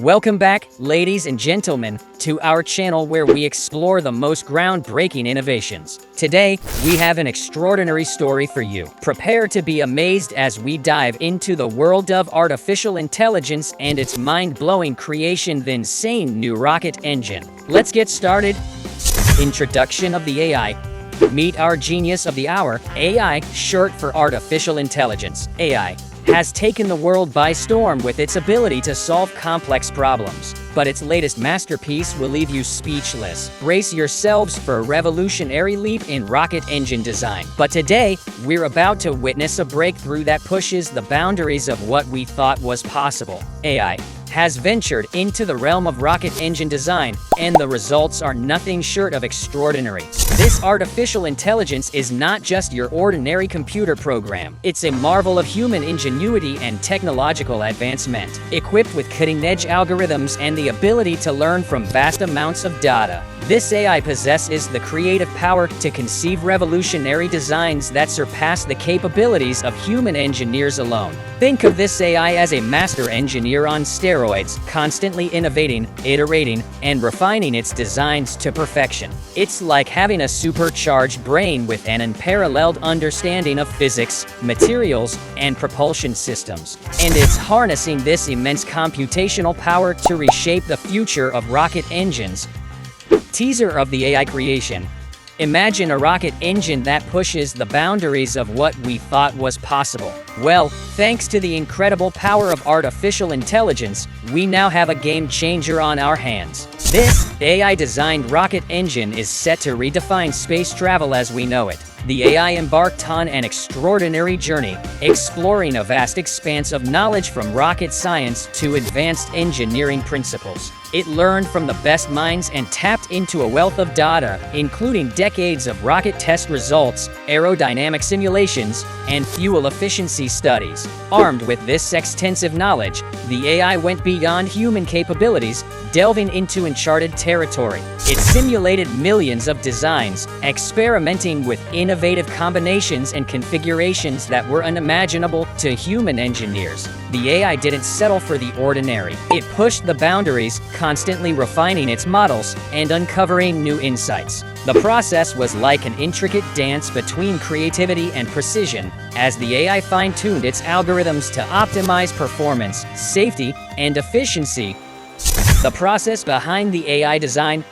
Welcome back, ladies and gentlemen, to our channel where we explore the most groundbreaking innovations. Today, we have an extraordinary story for you. Prepare to be amazed as we dive into the world of artificial intelligence and its mind-blowing creation, the insane new rocket engine. Let's get started. Introduction of the AI. Meet our genius of the hour. AI, short for artificial intelligence. AI has taken the world by storm with its ability to solve complex problems. But its latest masterpiece will leave you speechless. Brace yourselves for a revolutionary leap in rocket engine design. But today, we're about to witness a breakthrough that pushes the boundaries of what we thought was possible. AI has ventured into the realm of rocket engine design, and the results are nothing short of extraordinary. This artificial intelligence is not just your ordinary computer program. It's a marvel of human ingenuity and technological advancement, equipped with cutting-edge algorithms and the ability to learn from vast amounts of data. This AI possesses the creative power to conceive revolutionary designs that surpass the capabilities of human engineers alone. Think of this AI as a master engineer on steroids, constantly innovating, iterating, and refining its designs to perfection. It's like having a supercharged brain with an unparalleled understanding of physics, materials, and propulsion systems. And it's harnessing this immense computational power to reshape the future of rocket engines. Teaser of the AI creation. Imagine a rocket engine that pushes the boundaries of what we thought was possible. Well, thanks to the incredible power of artificial intelligence, we now have a game changer on our hands. This AI-designed rocket engine is set to redefine space travel as we know it. The AI embarked on an extraordinary journey, exploring a vast expanse of knowledge from rocket science to advanced engineering principles. It learned from the best minds and tapped into a wealth of data, including decades of rocket test results, aerodynamic simulations, and fuel efficiency studies. Armed with this extensive knowledge, the AI went beyond human capabilities, delving into uncharted territory. It simulated millions of designs, experimenting with innovative combinations and configurations that were unimaginable to human engineers. The AI didn't settle for the ordinary. It pushed the boundaries, constantly refining its models and uncovering new insights. The process was like an intricate dance between creativity and precision, as the AI fine-tuned its algorithms to optimize performance, safety, and efficiency. The process behind the AI design.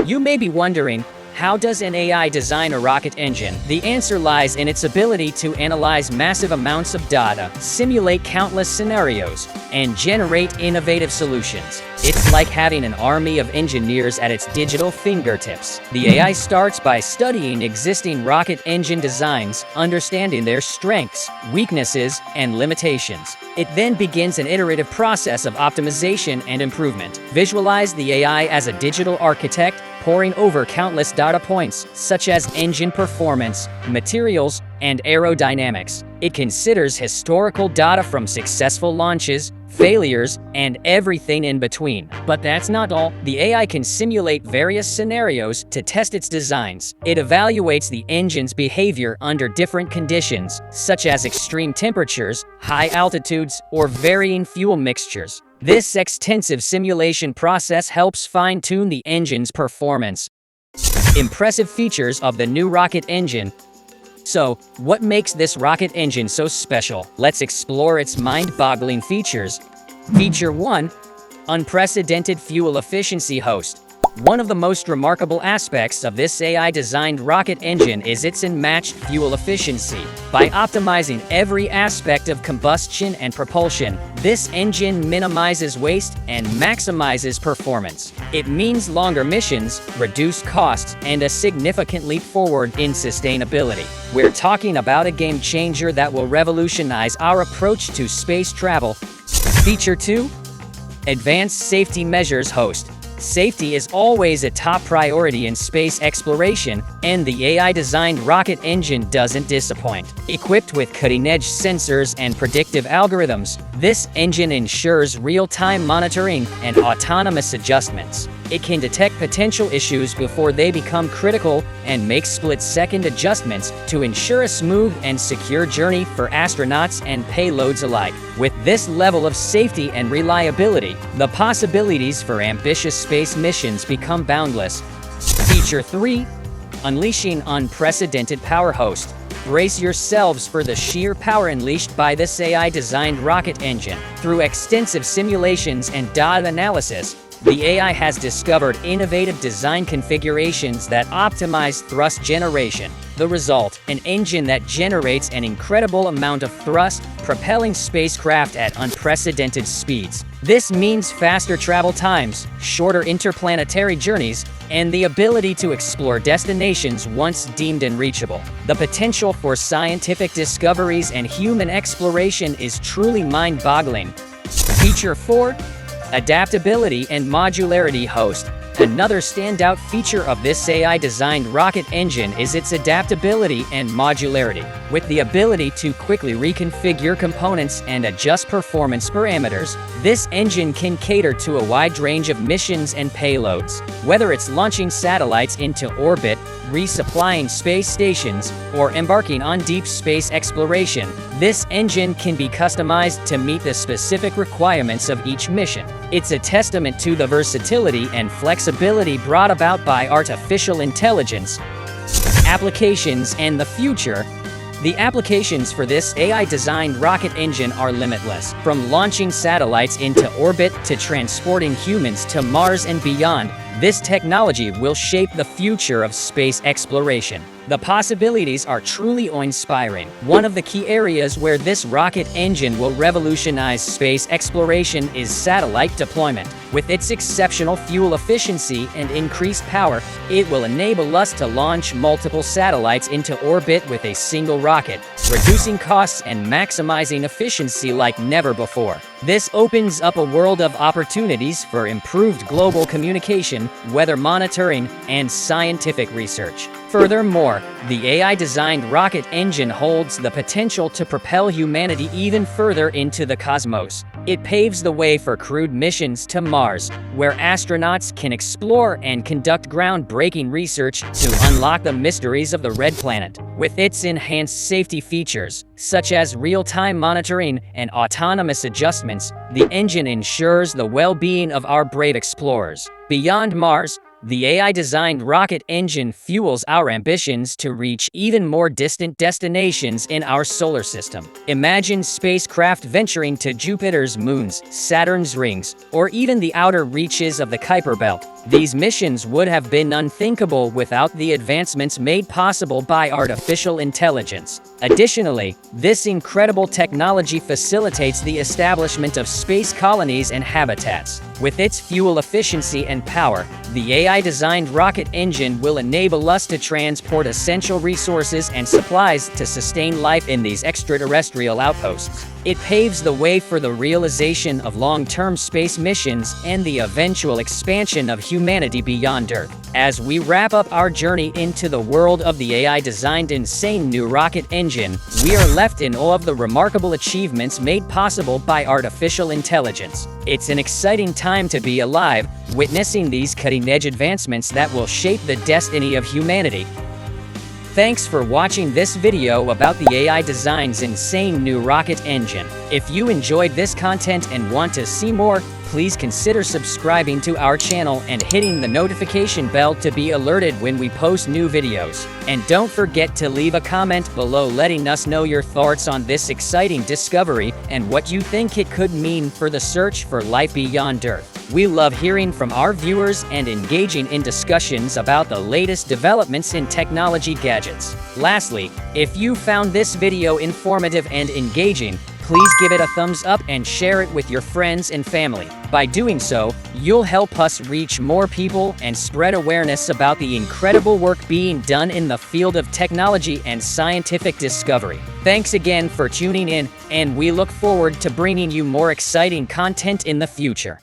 You may be wondering, how does an AI design a rocket engine? The answer lies in its ability to analyze massive amounts of data, simulate countless scenarios, and generate innovative solutions. It's like having an army of engineers at its digital fingertips. The AI starts by studying existing rocket engine designs, understanding their strengths, weaknesses, and limitations. It then begins an iterative process of optimization and improvement. Visualize the AI as a digital architect, poring over countless data points, such as engine performance, materials, and aerodynamics. It considers historical data from successful launches, failures, and everything in between. But that's not all. The AI can simulate various scenarios to test its designs. It evaluates the engine's behavior under different conditions, such as extreme temperatures, high altitudes, or varying fuel mixtures. This extensive simulation process helps fine-tune the engine's performance. Impressive features of the new rocket engine. So, what makes this rocket engine so special? Let's explore its mind-boggling features. Feature 1. Unprecedented fuel efficiency host. One of the most remarkable aspects of this AI-designed rocket engine is its unmatched fuel efficiency. By optimizing every aspect of combustion and propulsion, this engine minimizes waste and maximizes performance. It means longer missions, reduced costs, and a significant leap forward in sustainability. We're talking about a game changer that will revolutionize our approach to space travel. Feature 2. Advanced safety measures host. Safety is always a top priority in space exploration, and the AI-designed rocket engine doesn't disappoint. Equipped with cutting-edge sensors and predictive algorithms, this engine ensures real-time monitoring and autonomous adjustments. It can detect potential issues before they become critical and make split-second adjustments to ensure a smooth and secure journey for astronauts and payloads alike. With this level of safety and reliability, the possibilities for ambitious space missions become boundless. Feature 3. Unleashing unprecedented power host. Brace yourselves for the sheer power unleashed by this AI-designed rocket engine. Through extensive simulations and data analysis, the AI has discovered innovative design configurations that optimize thrust generation. The result, an engine that generates an incredible amount of thrust, propelling spacecraft at unprecedented speeds. This means faster travel times, shorter interplanetary journeys, and the ability to explore destinations once deemed unreachable. The potential for scientific discoveries and human exploration is truly mind-boggling. Feature 4. Adaptability and modularity host. Another standout feature of this AI-designed rocket engine is its adaptability and modularity. With the ability to quickly reconfigure components and adjust performance parameters, this engine can cater to a wide range of missions and payloads. Whether it's launching satellites into orbit, resupplying space stations, or embarking on deep space exploration, this engine can be customized to meet the specific requirements of each mission. It's a testament to the versatility and flexibility brought about by artificial intelligence. Applications and the future. The applications for this AI-designed rocket engine are limitless. From launching satellites into orbit to transporting humans to Mars and beyond, this technology will shape the future of space exploration. The possibilities are truly awe-inspiring. One of the key areas where this rocket engine will revolutionize space exploration is satellite deployment. With its exceptional fuel efficiency and increased power, it will enable us to launch multiple satellites into orbit with a single rocket, reducing costs and maximizing efficiency like never before. This opens up a world of opportunities for improved global communication, weather monitoring, and scientific research. Furthermore, the AI-designed rocket engine holds the potential to propel humanity even further into the cosmos. It paves the way for crewed missions to Mars, where astronauts can explore and conduct groundbreaking research to unlock the mysteries of the Red Planet. With its enhanced safety features, such as real-time monitoring and autonomous adjustments, the engine ensures the well-being of our brave explorers. Beyond Mars, the AI-designed rocket engine fuels our ambitions to reach even more distant destinations in our solar system. Imagine spacecraft venturing to Jupiter's moons, Saturn's rings, or even the outer reaches of the Kuiper Belt. These missions would have been unthinkable without the advancements made possible by artificial intelligence. Additionally, this incredible technology facilitates the establishment of space colonies and habitats. With its fuel efficiency and power, the AI-designed rocket engine will enable us to transport essential resources and supplies to sustain life in these extraterrestrial outposts. It paves the way for the realization of long-term space missions and the eventual expansion of humanity beyond Earth. As we wrap up our journey into the world of the AI-designed insane new rocket engine, we are left in awe of the remarkable achievements made possible by artificial intelligence. It's an exciting time to be alive, witnessing these cutting-edge advancements that will shape the destiny of humanity. Thanks for watching this video about the AI Design's insane new rocket engine. If you enjoyed this content and want to see more, please consider subscribing to our channel and hitting the notification bell to be alerted when we post new videos. And don't forget to leave a comment below letting us know your thoughts on this exciting discovery and what you think it could mean for the search for life beyond Earth. We love hearing from our viewers and engaging in discussions about the latest developments in technology gadgets. Lastly, if you found this video informative and engaging, please give it a thumbs up and share it with your friends and family. By doing so, you'll help us reach more people and spread awareness about the incredible work being done in the field of technology and scientific discovery. Thanks again for tuning in, and we look forward to bringing you more exciting content in the future.